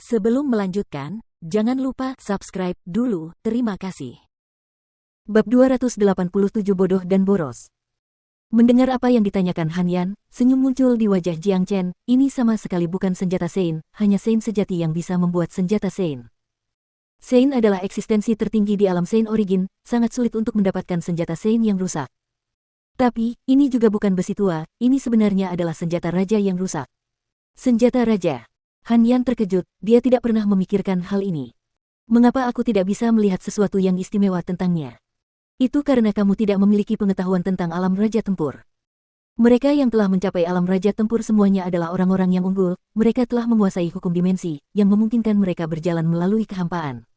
Sebelum melanjutkan, jangan lupa subscribe dulu, terima kasih. Bab 287 Bodoh dan Boros. Mendengar apa yang ditanyakan Han Yan, senyum muncul di wajah Jiang Chen. Ini sama sekali bukan senjata Sein, hanya Sein sejati yang bisa membuat senjata Sein. Sein adalah eksistensi tertinggi di alam Sein Origin, sangat sulit untuk mendapatkan senjata Sein yang rusak. Tapi, ini juga bukan besi tua, ini sebenarnya adalah senjata raja yang rusak. Senjata raja. Han Yan terkejut, dia tidak pernah memikirkan hal ini. Mengapa aku tidak bisa melihat sesuatu yang istimewa tentangnya? Itu karena kamu tidak memiliki pengetahuan tentang alam Raja Tempur. Mereka yang telah mencapai alam Raja Tempur semuanya adalah orang-orang yang unggul, mereka telah menguasai hukum dimensi, yang memungkinkan mereka berjalan melalui kehampaan.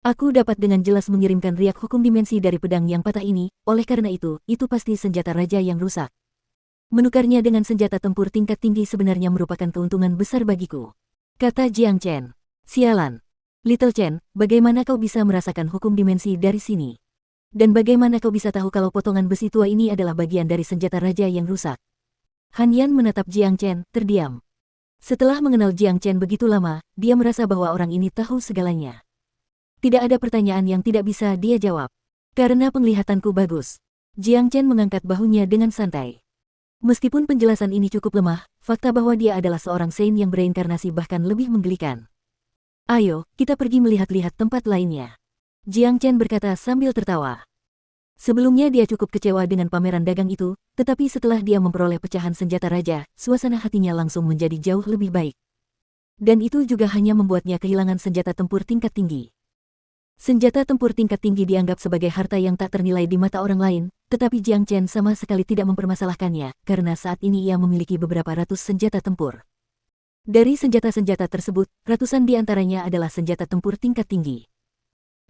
Aku dapat dengan jelas mengirimkan riak hukum dimensi dari pedang yang patah ini, oleh karena itu pasti senjata raja yang rusak. Menukarnya dengan senjata tempur tingkat tinggi sebenarnya merupakan keuntungan besar bagiku. Kata Jiang Chen. Sialan. Little Chen, bagaimana kau bisa merasakan hukum dimensi dari sini? Dan bagaimana kau bisa tahu kalau potongan besi tua ini adalah bagian dari senjata raja yang rusak? Han Yan menatap Jiang Chen, terdiam. Setelah mengenal Jiang Chen begitu lama, dia merasa bahwa orang ini tahu segalanya. Tidak ada pertanyaan yang tidak bisa dia jawab. Karena penglihatanku bagus. Jiang Chen mengangkat bahunya dengan santai. Meskipun penjelasan ini cukup lemah, fakta bahwa dia adalah seorang Sein yang bereinkarnasi bahkan lebih menggelikan. Ayo, kita pergi melihat-lihat tempat lainnya. Jiang Chen berkata sambil tertawa. Sebelumnya dia cukup kecewa dengan pameran dagang itu, tetapi setelah dia memperoleh pecahan senjata raja, suasana hatinya langsung menjadi jauh lebih baik. Dan itu juga hanya membuatnya kehilangan senjata tempur tingkat tinggi. Senjata tempur tingkat tinggi dianggap sebagai harta yang tak ternilai di mata orang lain, tetapi Jiang Chen sama sekali tidak mempermasalahkannya, karena saat ini ia memiliki beberapa ratus senjata tempur. Dari senjata-senjata tersebut, ratusan di antaranya adalah senjata tempur tingkat tinggi.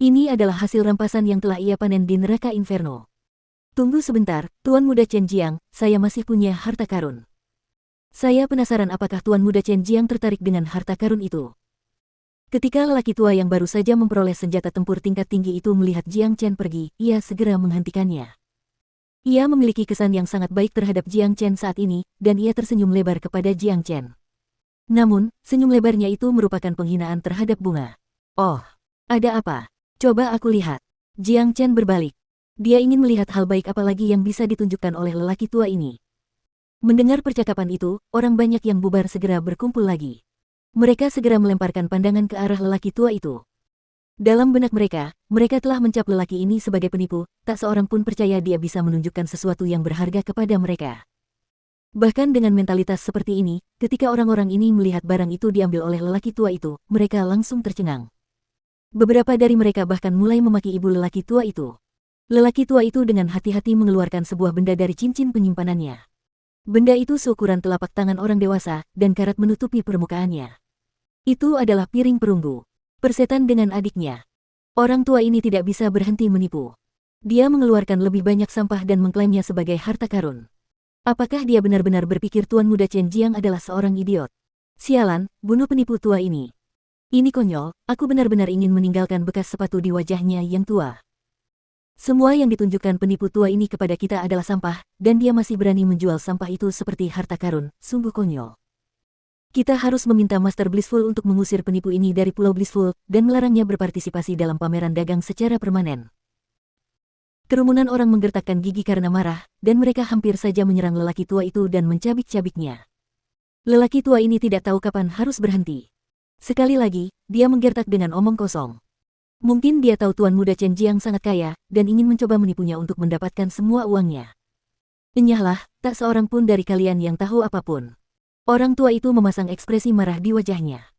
Ini adalah hasil rampasan yang telah ia panen di neraka Inferno. Tunggu sebentar, Tuan Muda Chen Jiang, saya masih punya harta karun. Saya penasaran apakah Tuan Muda Chen Jiang tertarik dengan harta karun itu. Ketika lelaki tua yang baru saja memperoleh senjata tempur tingkat tinggi itu melihat Jiang Chen pergi, ia segera menghentikannya. Ia memiliki kesan yang sangat baik terhadap Jiang Chen saat ini, dan ia tersenyum lebar kepada Jiang Chen. Namun, senyum lebarnya itu merupakan penghinaan terhadap bunga. Oh, ada apa? Coba aku lihat. Jiang Chen berbalik. Dia ingin melihat hal baik apa lagi yang bisa ditunjukkan oleh lelaki tua ini. Mendengar percakapan itu, orang banyak yang bubar segera berkumpul lagi. Mereka segera melemparkan pandangan ke arah lelaki tua itu. Dalam benak mereka, mereka telah mencap lelaki ini sebagai penipu, tak seorang pun percaya dia bisa menunjukkan sesuatu yang berharga kepada mereka. Bahkan dengan mentalitas seperti ini, ketika orang-orang ini melihat barang itu diambil oleh lelaki tua itu, mereka langsung tercengang. Beberapa dari mereka bahkan mulai memaki ibu lelaki tua itu. Lelaki tua itu dengan hati-hati mengeluarkan sebuah benda dari cincin penyimpanannya. Benda itu seukuran telapak tangan orang dewasa, dan karat menutupi permukaannya. Itu adalah piring perunggu. Persetan dengan adiknya. Orang tua ini tidak bisa berhenti menipu. Dia mengeluarkan lebih banyak sampah dan mengklaimnya sebagai harta karun. Apakah dia benar-benar berpikir Tuan Muda Chen Jiang adalah seorang idiot? Sialan, bunuh penipu tua ini. Ini konyol, aku benar-benar ingin meninggalkan bekas sepatu di wajahnya yang tua. Semua yang ditunjukkan penipu tua ini kepada kita adalah sampah, dan dia masih berani menjual sampah itu seperti harta karun, sungguh konyol. Kita harus meminta Master Blissful untuk mengusir penipu ini dari Pulau Blissful, dan melarangnya berpartisipasi dalam pameran dagang secara permanen. Kerumunan orang menggertakkan gigi karena marah, dan mereka hampir saja menyerang lelaki tua itu dan mencabik-cabiknya. Lelaki tua ini tidak tahu kapan harus berhenti. Sekali lagi, dia menggertak dengan omong kosong. Mungkin dia tahu Tuan Muda Chen Jiang sangat kaya, dan ingin mencoba menipunya untuk mendapatkan semua uangnya. Enyahlah, tak seorang pun dari kalian yang tahu apapun. Orang tua itu memasang ekspresi marah di wajahnya.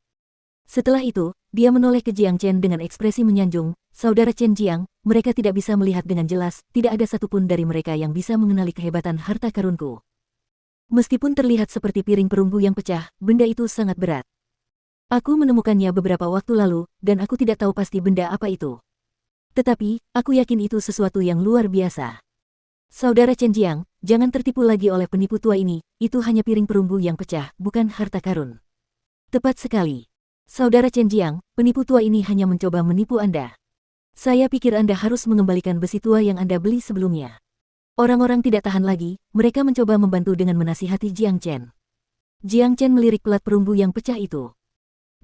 Setelah itu, dia menoleh ke Jiang Chen dengan ekspresi menyanjung, Saudara Chen Jiang, mereka tidak bisa melihat dengan jelas, tidak ada satupun dari mereka yang bisa mengenali kehebatan harta karunku. Meskipun terlihat seperti piring perunggu yang pecah, benda itu sangat berat. Aku menemukannya beberapa waktu lalu, dan aku tidak tahu pasti benda apa itu. Tetapi, aku yakin itu sesuatu yang luar biasa. Saudara Chen Jiang, jangan tertipu lagi oleh penipu tua ini, itu hanya piring perunggu yang pecah, bukan harta karun. Tepat sekali. Saudara Chen Jiang, penipu tua ini hanya mencoba menipu Anda. Saya pikir Anda harus mengembalikan besi tua yang Anda beli sebelumnya. Orang-orang tidak tahan lagi, mereka mencoba membantu dengan menasihati Jiang Chen. Jiang Chen melirik pelat perunggu yang pecah itu.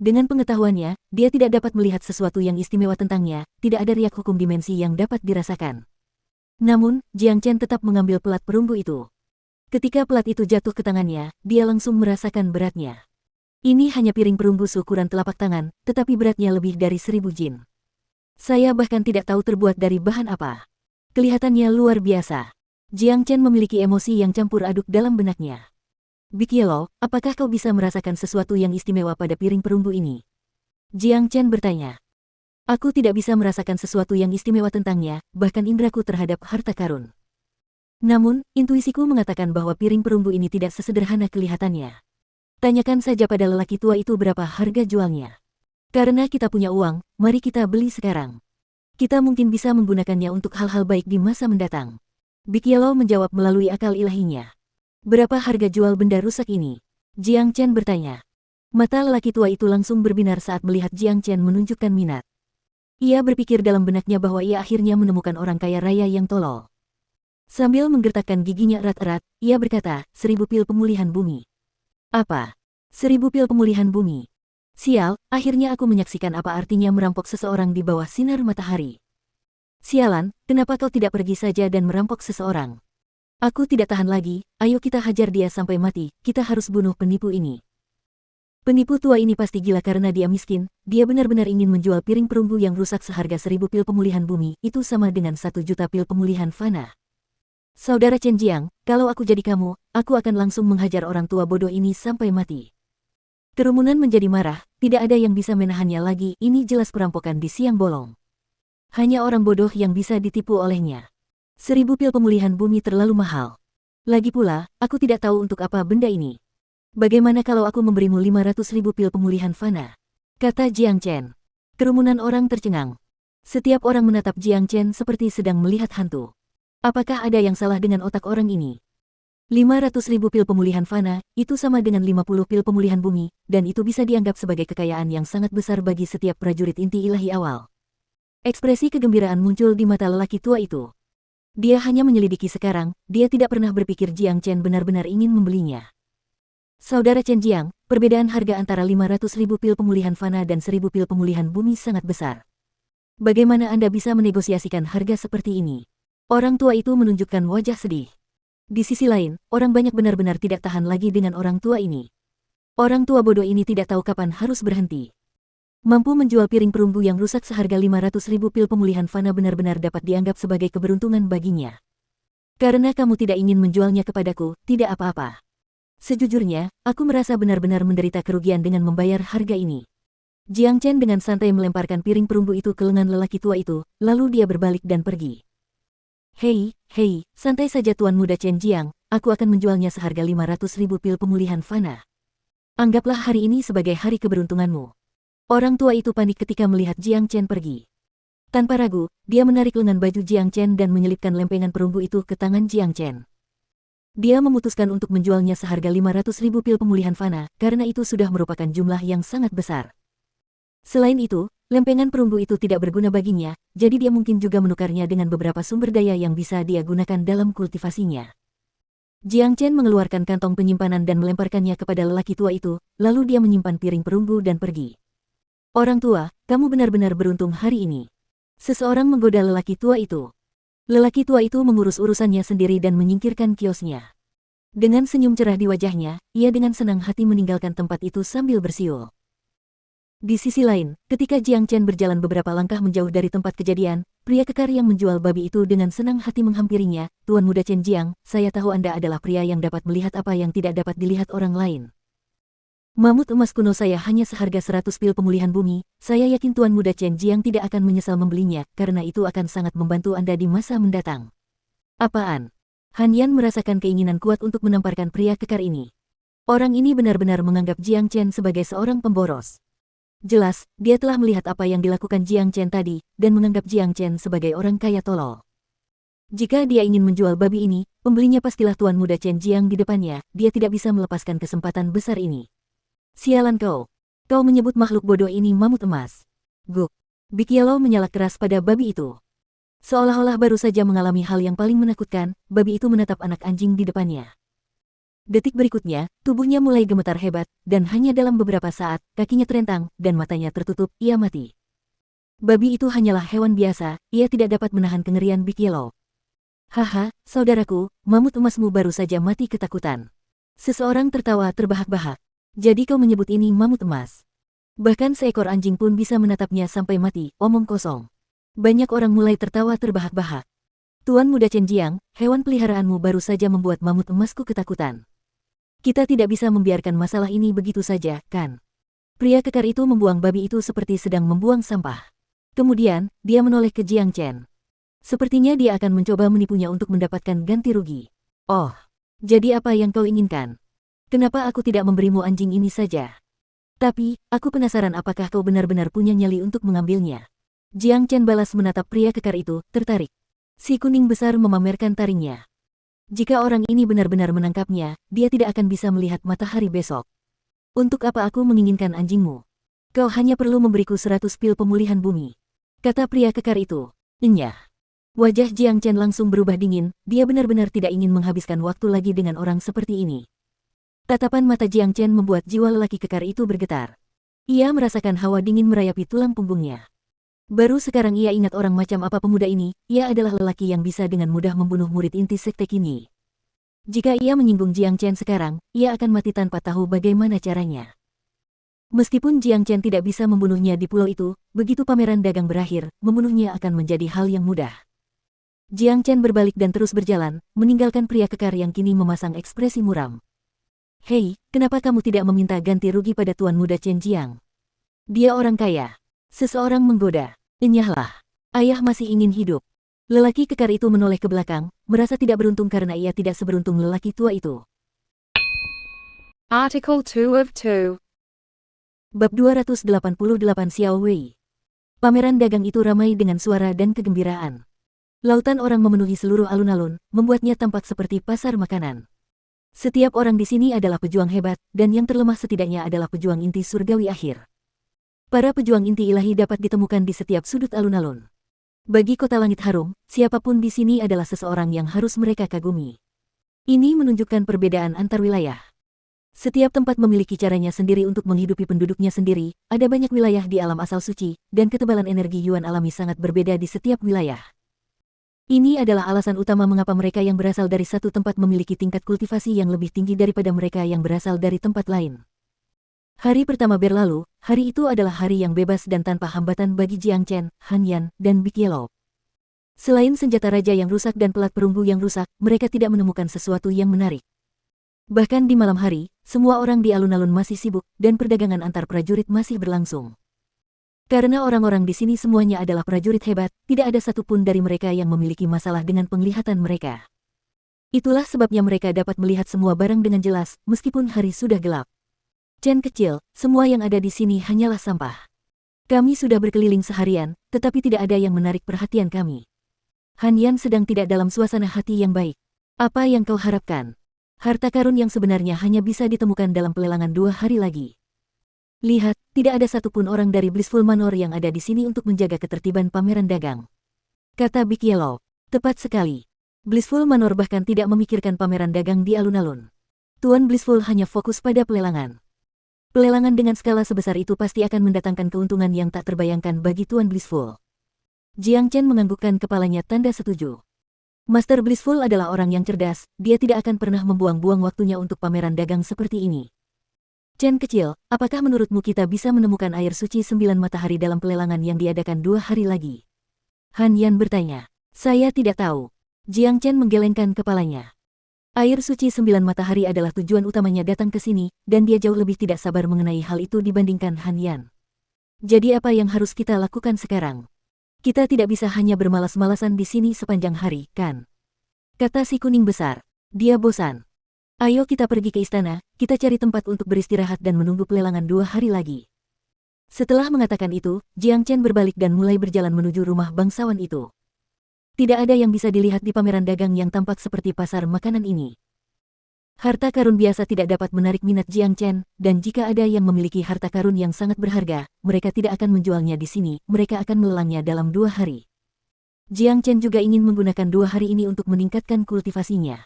Dengan pengetahuannya, dia tidak dapat melihat sesuatu yang istimewa tentangnya, tidak ada riak hukum dimensi yang dapat dirasakan. Namun, Jiang Chen tetap mengambil pelat perunggu itu. Ketika pelat itu jatuh ke tangannya, dia langsung merasakan beratnya. Ini hanya piring perunggu seukuran telapak tangan, tetapi beratnya lebih dari 1000 jin. Saya bahkan tidak tahu terbuat dari bahan apa. Kelihatannya luar biasa. Jiang Chen memiliki emosi yang campur aduk dalam benaknya. Big Yellow, apakah kau bisa merasakan sesuatu yang istimewa pada piring perunggu ini? Jiang Chen bertanya. Aku tidak bisa merasakan sesuatu yang istimewa tentangnya, bahkan indraku terhadap harta karun. Namun, intuisiku mengatakan bahwa piring perunggu ini tidak sesederhana kelihatannya. Tanyakan saja pada lelaki tua itu berapa harga jualnya. Karena kita punya uang, mari kita beli sekarang. Kita mungkin bisa menggunakannya untuk hal-hal baik di masa mendatang. Big Yellow menjawab melalui akal ilahinya. Berapa harga jual benda rusak ini? Jiang Chen bertanya. Mata lelaki tua itu langsung berbinar saat melihat Jiang Chen menunjukkan minat. Ia berpikir dalam benaknya bahwa ia akhirnya menemukan orang kaya raya yang tolol. Sambil menggertakkan giginya erat-erat, ia berkata, 1000 pil pemulihan bumi. Apa? 1000 pil pemulihan bumi? Sial, akhirnya aku menyaksikan apa artinya merampok seseorang di bawah sinar matahari. Sialan, kenapa kau tidak pergi saja dan merampok seseorang? Aku tidak tahan lagi, ayo kita hajar dia sampai mati, kita harus bunuh penipu ini. Penipu tua ini pasti gila karena dia miskin, dia benar-benar ingin menjual piring perunggu yang rusak seharga 1000 pil pemulihan bumi, itu sama dengan 1 juta pil pemulihan fana. Saudara Chen Jiang, kalau aku jadi kamu, aku akan langsung menghajar orang tua bodoh ini sampai mati. Kerumunan menjadi marah, tidak ada yang bisa menahannya lagi, ini jelas perampokan di siang bolong. Hanya orang bodoh yang bisa ditipu olehnya. 1000 pil pemulihan bumi terlalu mahal. Lagi pula, aku tidak tahu untuk apa benda ini. Bagaimana kalau aku memberimu 500.000 pil pemulihan fana? Kata Jiang Chen. Kerumunan orang tercengang. Setiap orang menatap Jiang Chen seperti sedang melihat hantu. Apakah ada yang salah dengan otak orang ini? 500.000 pil pemulihan fana, itu sama dengan 50 pil pemulihan bumi, dan itu bisa dianggap sebagai kekayaan yang sangat besar bagi setiap prajurit inti ilahi awal. Ekspresi kegembiraan muncul di mata lelaki tua itu. Dia hanya menyelidiki sekarang, dia tidak pernah berpikir Jiang Chen benar-benar ingin membelinya. Saudara Chen Jiang, perbedaan harga antara 500.000 pil pemulihan fana dan 1000 pil pemulihan bumi sangat besar. Bagaimana Anda bisa menegosiasikan harga seperti ini? Orang tua itu menunjukkan wajah sedih. Di sisi lain, orang banyak benar-benar tidak tahan lagi dengan orang tua ini. Orang tua bodoh ini tidak tahu kapan harus berhenti. Mampu menjual piring perunggu yang rusak seharga 500.000 pil pemulihan fana benar-benar dapat dianggap sebagai keberuntungan baginya. Karena kamu tidak ingin menjualnya kepadaku, tidak apa-apa. Sejujurnya, aku merasa benar-benar menderita kerugian dengan membayar harga ini. Jiang Chen dengan santai melemparkan piring perunggu itu ke lengan lelaki tua itu, lalu dia berbalik dan pergi. Hei, santai saja Tuan Muda Chen Jiang, aku akan menjualnya seharga 500.000 pil pemulihan fana. Anggaplah hari ini sebagai hari keberuntunganmu. Orang tua itu panik ketika melihat Jiang Chen pergi. Tanpa ragu, dia menarik lengan baju Jiang Chen dan menyelipkan lempengan perunggu itu ke tangan Jiang Chen. Dia memutuskan untuk menjualnya seharga 500.000 pil pemulihan fana, karena itu sudah merupakan jumlah yang sangat besar. Selain itu, lempengan perunggu itu tidak berguna baginya, jadi dia mungkin juga menukarnya dengan beberapa sumber daya yang bisa dia gunakan dalam kultivasinya. Jiang Chen mengeluarkan kantong penyimpanan dan melemparkannya kepada lelaki tua itu, lalu dia menyimpan piring perunggu dan pergi. Orang tua, kamu benar-benar beruntung hari ini. Seseorang menggoda lelaki tua itu. Lelaki tua itu mengurus urusannya sendiri dan menyingkirkan kiosnya. Dengan senyum cerah di wajahnya, ia dengan senang hati meninggalkan tempat itu sambil bersiul. Di sisi lain, ketika Jiang Chen berjalan beberapa langkah menjauh dari tempat kejadian, pria kekar yang menjual babi itu dengan senang hati menghampirinya, Tuan Muda Chen Jiang, saya tahu Anda adalah pria yang dapat melihat apa yang tidak dapat dilihat orang lain. Mamut emas kuno saya hanya seharga 100 pil pemulihan bumi, saya yakin Tuan Muda Chen Jiang tidak akan menyesal membelinya, karena itu akan sangat membantu Anda di masa mendatang. Apaan? Han Yan merasakan keinginan kuat untuk menamparkan pria kekar ini. Orang ini benar-benar menganggap Jiang Chen sebagai seorang pemboros. Jelas, dia telah melihat apa yang dilakukan Jiang Chen tadi, dan menganggap Jiang Chen sebagai orang kaya tolol. Jika dia ingin menjual babi ini, pembelinya pastilah Tuan Muda Chen Jiang di depannya, dia tidak bisa melepaskan kesempatan besar ini. Sialan kau. Kau menyebut makhluk bodoh ini mamut emas. Guk. Big Yellow menyala keras pada babi itu. Seolah-olah baru saja mengalami hal yang paling menakutkan, babi itu menatap anak anjing di depannya. Detik berikutnya, tubuhnya mulai gemetar hebat, dan hanya dalam beberapa saat, kakinya terentang, dan matanya tertutup, ia mati. Babi itu hanyalah hewan biasa, ia tidak dapat menahan kengerian Big Yellow. Haha, saudaraku, mamut emasmu baru saja mati ketakutan. Seseorang tertawa terbahak-bahak. Jadi kau menyebut ini mamut emas. Bahkan seekor anjing pun bisa menatapnya sampai mati, omong kosong. Banyak orang mulai tertawa terbahak-bahak. Tuan Muda Chen Jiang, hewan peliharaanmu baru saja membuat mamut emasku ketakutan. Kita tidak bisa membiarkan masalah ini begitu saja, kan? Pria kekar itu membuang babi itu seperti sedang membuang sampah. Kemudian, dia menoleh ke Jiang Chen. Sepertinya dia akan mencoba menipunya untuk mendapatkan ganti rugi. Oh, jadi apa yang kau inginkan? Kenapa aku tidak memberimu anjing ini saja? Tapi, aku penasaran apakah kau benar-benar punya nyali untuk mengambilnya. Jiang Chen balas menatap pria kekar itu, tertarik. Si kuning besar memamerkan taringnya. Jika orang ini benar-benar menangkapnya, dia tidak akan bisa melihat matahari besok. Untuk apa aku menginginkan anjingmu? Kau hanya perlu memberiku 100 pil pemulihan bumi. Kata pria kekar itu. Enyah. Wajah Jiang Chen langsung berubah dingin, dia benar-benar tidak ingin menghabiskan waktu lagi dengan orang seperti ini. Tatapan mata Jiang Chen membuat jiwa lelaki kekar itu bergetar. Ia merasakan hawa dingin merayapi tulang punggungnya. Baru sekarang ia ingat orang macam apa pemuda ini, ia adalah lelaki yang bisa dengan mudah membunuh murid inti sekte kini. Jika ia menyinggung Jiang Chen sekarang, ia akan mati tanpa tahu bagaimana caranya. Meskipun Jiang Chen tidak bisa membunuhnya di pulau itu, begitu pameran dagang berakhir, membunuhnya akan menjadi hal yang mudah. Jiang Chen berbalik dan terus berjalan, meninggalkan pria kekar yang kini memasang ekspresi muram. Hei, kenapa kamu tidak meminta ganti rugi pada Tuan Muda Chen Jiang? Dia orang kaya. Seseorang menggoda. Enyahlah. Ayah masih ingin hidup. Lelaki kekar itu menoleh ke belakang, merasa tidak beruntung karena ia tidak seberuntung lelaki tua itu. Article 2 of 2. Bab 288 Xiao Wei. Pameran dagang itu ramai dengan suara dan kegembiraan. Lautan orang memenuhi seluruh alun-alun, membuatnya tampak seperti pasar makanan. Setiap orang di sini adalah pejuang hebat, dan yang terlemah setidaknya adalah pejuang inti surgawi akhir. Para pejuang inti ilahi dapat ditemukan di setiap sudut alun-alun. Bagi kota langit harum, siapapun di sini adalah seseorang yang harus mereka kagumi. Ini menunjukkan perbedaan antar wilayah. Setiap tempat memiliki caranya sendiri untuk menghidupi penduduknya sendiri, ada banyak wilayah di alam asal suci, dan ketebalan energi yuan alami sangat berbeda di setiap wilayah. Ini adalah alasan utama mengapa mereka yang berasal dari satu tempat memiliki tingkat kultivasi yang lebih tinggi daripada mereka yang berasal dari tempat lain. Hari pertama berlalu, hari itu adalah hari yang bebas dan tanpa hambatan bagi Jiang Chen, Han Yan, dan Big Yellow. Selain senjata raja yang rusak dan pelat perunggu yang rusak, mereka tidak menemukan sesuatu yang menarik. Bahkan di malam hari, semua orang di alun-alun masih sibuk, dan perdagangan antar prajurit masih berlangsung. Karena orang-orang di sini semuanya adalah prajurit hebat, tidak ada satupun dari mereka yang memiliki masalah dengan penglihatan mereka. Itulah sebabnya mereka dapat melihat semua barang dengan jelas, meskipun hari sudah gelap. Chen kecil, semua yang ada di sini hanyalah sampah. Kami sudah berkeliling seharian, tetapi tidak ada yang menarik perhatian kami. Han Yan sedang tidak dalam suasana hati yang baik. Apa yang kau harapkan? Harta karun yang sebenarnya hanya bisa ditemukan dalam pelelangan 2 hari lagi. Lihat, tidak ada satupun orang dari Blissful Manor yang ada di sini untuk menjaga ketertiban pameran dagang. Kata Big Yellow. Tepat sekali. Blissful Manor bahkan tidak memikirkan pameran dagang di alun-alun. Tuan Blissful hanya fokus pada pelelangan. Pelelangan dengan skala sebesar itu pasti akan mendatangkan keuntungan yang tak terbayangkan bagi Tuan Blissful. Jiang Chen menganggukkan kepalanya tanda setuju. Master Blissful adalah orang yang cerdas, dia tidak akan pernah membuang-buang waktunya untuk pameran dagang seperti ini. Chen kecil, apakah menurutmu kita bisa menemukan air suci 9 matahari dalam pelelangan yang diadakan 2 hari lagi? Han Yan bertanya. Saya tidak tahu. Jiang Chen menggelengkan kepalanya. Air suci 9 matahari adalah tujuan utamanya datang ke sini, dan dia jauh lebih tidak sabar mengenai hal itu dibandingkan Han Yan. Jadi apa yang harus kita lakukan sekarang? Kita tidak bisa hanya bermalas-malasan di sini sepanjang hari, kan? Kata si kuning besar. Dia bosan. Ayo kita pergi ke istana, kita cari tempat untuk beristirahat dan menunggu pelelangan 2 hari lagi. Setelah mengatakan itu, Jiang Chen berbalik dan mulai berjalan menuju rumah bangsawan itu. Tidak ada yang bisa dilihat di pameran dagang yang tampak seperti pasar makanan ini. Harta karun biasa tidak dapat menarik minat Jiang Chen, dan jika ada yang memiliki harta karun yang sangat berharga, mereka tidak akan menjualnya di sini, mereka akan melelangnya dalam 2 hari. Jiang Chen juga ingin menggunakan 2 hari ini untuk meningkatkan kultivasinya.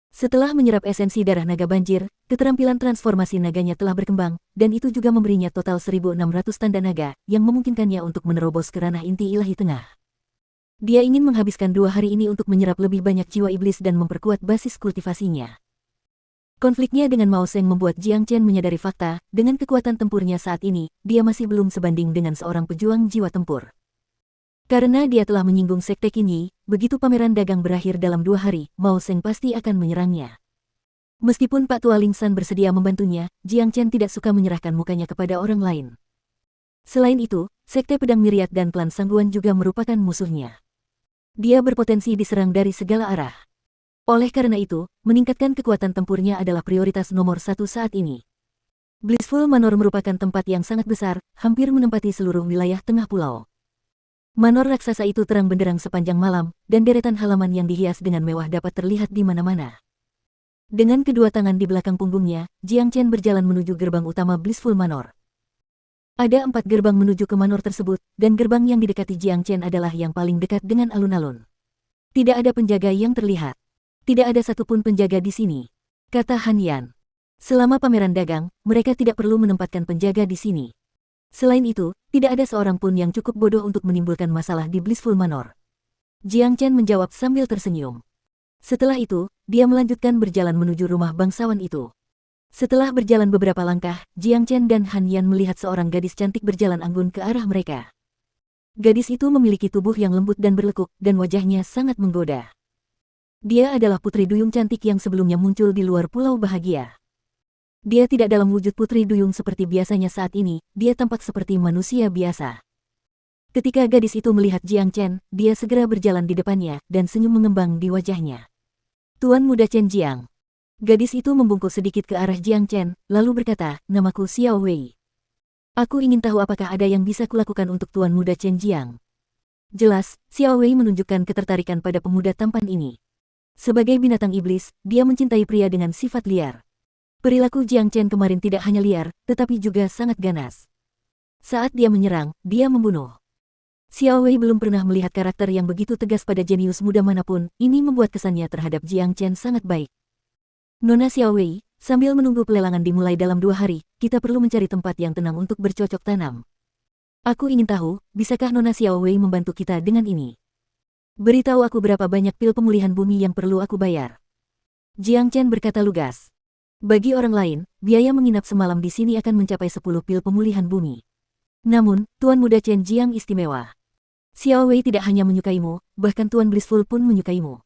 Setelah menyerap esensi darah naga banjir, keterampilan transformasi naganya telah berkembang, dan itu juga memberinya total 1.600 tanda naga, yang memungkinkannya untuk menerobos ke ranah inti ilahi tengah. Dia ingin menghabiskan 2 hari ini untuk menyerap lebih banyak jiwa iblis dan memperkuat basis kultivasinya. Konfliknya dengan Mao Seng membuat Jiang Chen menyadari fakta, dengan kekuatan tempurnya saat ini, dia masih belum sebanding dengan seorang pejuang jiwa tempur. Karena dia telah menyinggung Sekte Qinyi, begitu pameran dagang berakhir dalam 2 hari, Mao Seng pasti akan menyerangnya. Meskipun Pak Tua Ling San bersedia membantunya, Jiang Chen tidak suka menyerahkan mukanya kepada orang lain. Selain itu, Sekte Pedang Myriad dan klan Sangguan juga merupakan musuhnya. Dia berpotensi diserang dari segala arah. Oleh karena itu, meningkatkan kekuatan tempurnya adalah prioritas nomor 1 saat ini. Blissful Manor merupakan tempat yang sangat besar, hampir menempati seluruh wilayah tengah pulau. Manor raksasa itu terang benderang sepanjang malam, dan deretan halaman yang dihias dengan mewah dapat terlihat di mana-mana. Dengan kedua tangan di belakang punggungnya, Jiang Chen berjalan menuju gerbang utama Blissful Manor. Ada 4 gerbang menuju ke manor tersebut, dan gerbang yang didekati Jiang Chen adalah yang paling dekat dengan alun-alun. Tidak ada penjaga yang terlihat. Tidak ada satupun penjaga di sini, kata Han Yan. Selama pameran dagang, mereka tidak perlu menempatkan penjaga di sini. Selain itu, tidak ada seorang pun yang cukup bodoh untuk menimbulkan masalah di Blissful Manor. Jiang Chen menjawab sambil tersenyum. Setelah itu, dia melanjutkan berjalan menuju rumah bangsawan itu. Setelah berjalan beberapa langkah, Jiang Chen dan Han Yan melihat seorang gadis cantik berjalan anggun ke arah mereka. Gadis itu memiliki tubuh yang lembut dan berlekuk, dan wajahnya sangat menggoda. Dia adalah putri duyung cantik yang sebelumnya muncul di luar pulau bahagia. Dia tidak dalam wujud putri duyung seperti biasanya saat ini, dia tampak seperti manusia biasa. Ketika gadis itu melihat Jiang Chen, dia segera berjalan di depannya, dan senyum mengembang di wajahnya. Tuan Muda Chen Jiang. Gadis itu membungkuk sedikit ke arah Jiang Chen, lalu berkata, namaku Xiao Wei. Aku ingin tahu apakah ada yang bisa kulakukan untuk Tuan Muda Chen Jiang. Jelas, Xiao Wei menunjukkan ketertarikan pada pemuda tampan ini. Sebagai binatang iblis, dia mencintai pria dengan sifat liar. Perilaku Jiang Chen kemarin tidak hanya liar, tetapi juga sangat ganas. Saat dia menyerang, dia membunuh. Xiao Wei belum pernah melihat karakter yang begitu tegas pada jenius muda manapun, ini membuat kesannya terhadap Jiang Chen sangat baik. Nona Xiao Wei, sambil menunggu pelelangan dimulai dalam 2 hari, kita perlu mencari tempat yang tenang untuk bercocok tanam. Aku ingin tahu, bisakah Nona Xiao Wei membantu kita dengan ini? Beritahu aku berapa banyak pil pemulihan bumi yang perlu aku bayar. Jiang Chen berkata lugas. Bagi orang lain, biaya menginap semalam di sini akan mencapai 10 pil pemulihan bumi. Namun, Tuan Muda Chen Jiang istimewa. Xiao Wei tidak hanya menyukaimu, bahkan Tuan Blissful pun menyukaimu.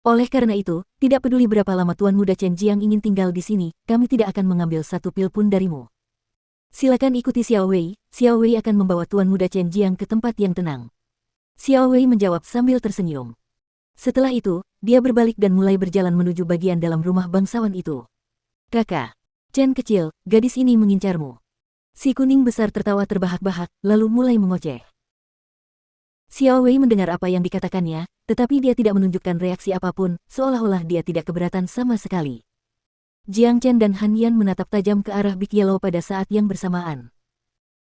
Oleh karena itu, tidak peduli berapa lama Tuan Muda Chen Jiang ingin tinggal di sini, kami tidak akan mengambil 1 pil pun darimu. Silakan ikuti Xiao Wei akan membawa Tuan Muda Chen Jiang ke tempat yang tenang. Xiao Wei menjawab sambil tersenyum. Setelah itu, dia berbalik dan mulai berjalan menuju bagian dalam rumah bangsawan itu. Kakak, Chen kecil, gadis ini mengincarmu. Si kuning besar tertawa terbahak-bahak, lalu mulai mengoceh. Xiao Wei mendengar apa yang dikatakannya, tetapi dia tidak menunjukkan reaksi apapun, seolah-olah dia tidak keberatan sama sekali. Jiang Chen dan Han Yan menatap tajam ke arah Big Yellow pada saat yang bersamaan.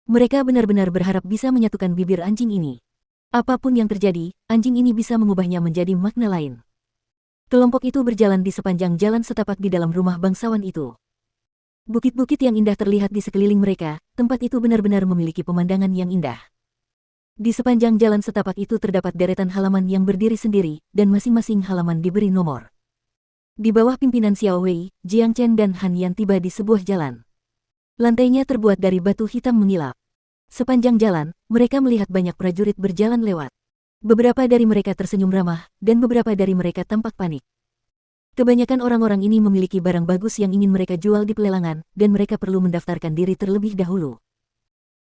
Mereka benar-benar berharap bisa menyatukan bibir anjing ini. Apapun yang terjadi, anjing ini bisa mengubahnya menjadi makna lain. Kelompok itu berjalan di sepanjang jalan setapak di dalam rumah bangsawan itu. Bukit-bukit yang indah terlihat di sekeliling mereka, tempat itu benar-benar memiliki pemandangan yang indah. Di sepanjang jalan setapak itu terdapat deretan halaman yang berdiri sendiri, dan masing-masing halaman diberi nomor. Di bawah pimpinan Xiao Wei, Jiang Chen dan Han Yan tiba di sebuah jalan. Lantainya terbuat dari batu hitam mengilap. Sepanjang jalan, mereka melihat banyak prajurit berjalan lewat. Beberapa dari mereka tersenyum ramah, dan beberapa dari mereka tampak panik. Kebanyakan orang-orang ini memiliki barang bagus yang ingin mereka jual di pelelangan, dan mereka perlu mendaftarkan diri terlebih dahulu.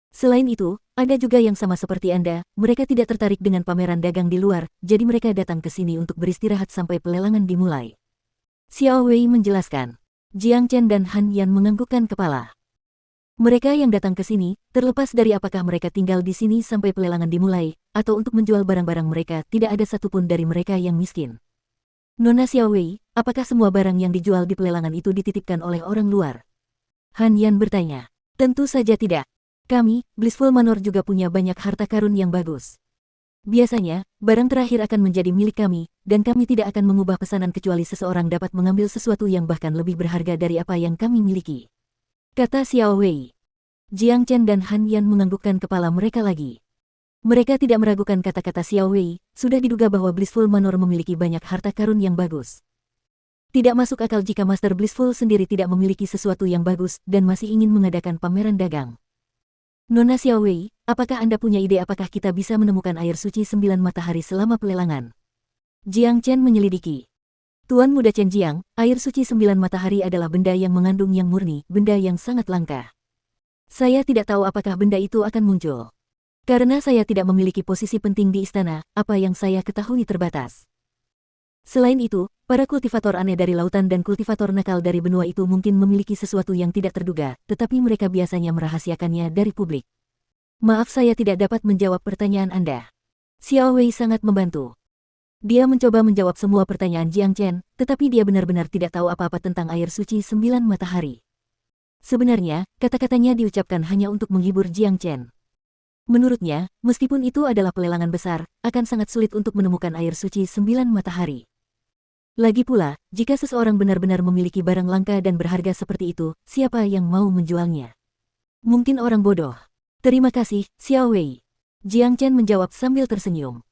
Selain itu, ada juga yang sama seperti Anda, mereka tidak tertarik dengan pameran dagang di luar, jadi mereka datang ke sini untuk beristirahat sampai pelelangan dimulai. Xiao Wei menjelaskan. Jiang Chen dan Han Yan menganggukkan kepala. Mereka yang datang ke sini, terlepas dari apakah mereka tinggal di sini sampai pelelangan dimulai, atau untuk menjual barang-barang mereka, tidak ada satupun dari mereka yang miskin. Nona Xiao Wei, apakah semua barang yang dijual di pelelangan itu dititipkan oleh orang luar? Han Yan bertanya. Tentu saja tidak. Kami, Blissful Manor juga punya banyak harta karun yang bagus. Biasanya, barang terakhir akan menjadi milik kami, dan kami tidak akan mengubah pesanan kecuali seseorang dapat mengambil sesuatu yang bahkan lebih berharga dari apa yang kami miliki," kata Xiao Wei. Jiang Chen dan Han Yan menganggukkan kepala mereka lagi. Mereka tidak meragukan kata-kata Xiao Wei, sudah diduga bahwa Blissful Manor memiliki banyak harta karun yang bagus. Tidak masuk akal jika Master Blissful sendiri tidak memiliki sesuatu yang bagus dan masih ingin mengadakan pameran dagang. "Nona Xiao Wei, apakah Anda punya ide apakah kita bisa menemukan air suci 9 matahari selama pelelangan?" Jiang Chen menyelidiki. "Tuan Muda Chen Jiang, air suci 9 matahari adalah benda yang mengandung yang murni, benda yang sangat langka. Saya tidak tahu apakah benda itu akan muncul. Karena saya tidak memiliki posisi penting di istana, apa yang saya ketahui terbatas. Selain itu, para kultivator aneh dari lautan dan kultivator nakal dari benua itu mungkin memiliki sesuatu yang tidak terduga, tetapi mereka biasanya merahasiakannya dari publik. Maaf saya tidak dapat menjawab pertanyaan Anda." Xiao Wei sangat membantu. Dia mencoba menjawab semua pertanyaan Jiang Chen, tetapi dia benar-benar tidak tahu apa-apa tentang air suci 9 matahari. Sebenarnya, kata-katanya diucapkan hanya untuk menghibur Jiang Chen. Menurutnya, meskipun itu adalah pelelangan besar, akan sangat sulit untuk menemukan air suci 9 matahari. Lagi pula, jika seseorang benar-benar memiliki barang langka dan berharga seperti itu, siapa yang mau menjualnya? Mungkin orang bodoh. "Terima kasih, Xiao Wei," Jiang Chen menjawab sambil tersenyum.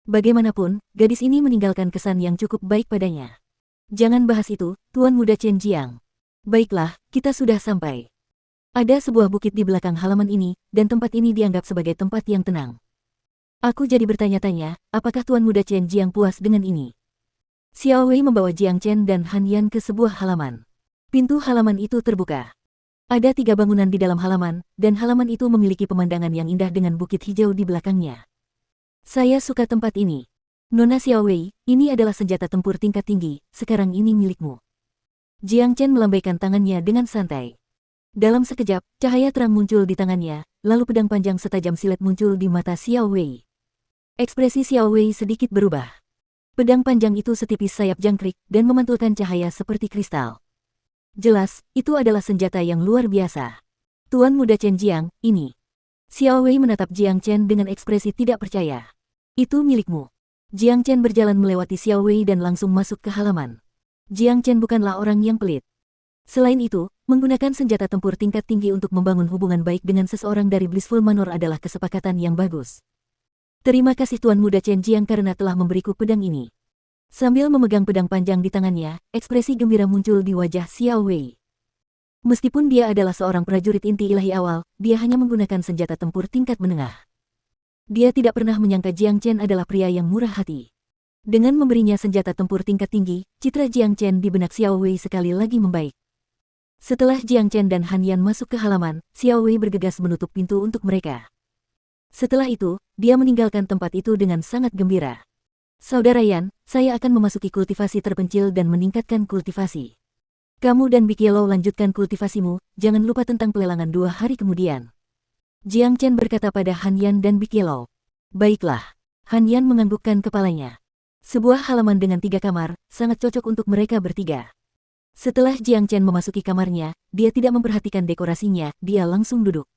Bagaimanapun, gadis ini meninggalkan kesan yang cukup baik padanya. "Jangan bahas itu, Tuan Muda Chen Jiang. Baiklah, kita sudah sampai. Ada sebuah bukit di belakang halaman ini, dan tempat ini dianggap sebagai tempat yang tenang. Aku jadi bertanya-tanya, apakah Tuan Muda Chen Jiang puas dengan ini?" Xiao Wei membawa Jiang Chen dan Han Yan ke sebuah halaman. Pintu halaman itu terbuka. Ada 3 bangunan di dalam halaman, dan halaman itu memiliki pemandangan yang indah dengan bukit hijau di belakangnya. "Saya suka tempat ini. Nona Xiao Wei, ini adalah senjata tempur tingkat tinggi, sekarang ini milikmu." Jiang Chen melambaikan tangannya dengan santai. Dalam sekejap, cahaya terang muncul di tangannya, lalu pedang panjang setajam silet muncul di mata Xiao Wei. Ekspresi Xiao Wei sedikit berubah. Pedang panjang itu setipis sayap jangkrik dan memantulkan cahaya seperti kristal. Jelas, itu adalah senjata yang luar biasa. "Tuan Muda Chen Jiang, ini." Xiao Wei menatap Jiang Chen dengan ekspresi tidak percaya. "Itu milikmu." Jiang Chen berjalan melewati Xiao Wei dan langsung masuk ke halaman. Jiang Chen bukanlah orang yang pelit. Selain itu, menggunakan senjata tempur tingkat tinggi untuk membangun hubungan baik dengan seseorang dari Blissful Manor adalah kesepakatan yang bagus. "Terima kasih Tuan Muda Chen Jiang karena telah memberiku pedang ini." Sambil memegang pedang panjang di tangannya, ekspresi gembira muncul di wajah Xiao Wei. Meskipun dia adalah seorang prajurit inti ilahi awal, dia hanya menggunakan senjata tempur tingkat menengah. Dia tidak pernah menyangka Jiang Chen adalah pria yang murah hati. Dengan memberinya senjata tempur tingkat tinggi, citra Jiang Chen di benak Xiao Wei sekali lagi membaik. Setelah Jiang Chen dan Han Yan masuk ke halaman, Xiao Wei bergegas menutup pintu untuk mereka. Setelah itu, dia meninggalkan tempat itu dengan sangat gembira. "Saudara Yan, saya akan memasuki kultivasi terpencil dan meningkatkan kultivasi. Kamu dan Bikielo lanjutkan kultivasimu, jangan lupa tentang pelelangan 2 hari kemudian." Jiang Chen berkata pada Han Yan dan Bikielo. "Baiklah." Han Yan menganggukkan kepalanya. Sebuah halaman dengan 3 kamar, sangat cocok untuk mereka bertiga. Setelah Jiang Chen memasuki kamarnya, dia tidak memperhatikan dekorasinya, dia langsung duduk.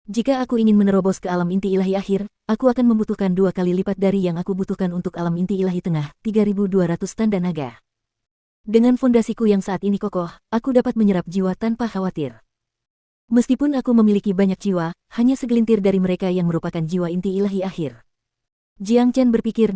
"Jika aku ingin menerobos ke alam inti ilahi akhir, aku akan membutuhkan 2 kali lipat dari yang aku butuhkan untuk alam inti ilahi tengah, 3.200 tanda naga. Dengan fondasiku yang saat ini kokoh, aku dapat menyerap jiwa tanpa khawatir. Meskipun aku memiliki banyak jiwa, hanya segelintir dari mereka yang merupakan jiwa inti ilahi akhir." Jiang Chen berpikir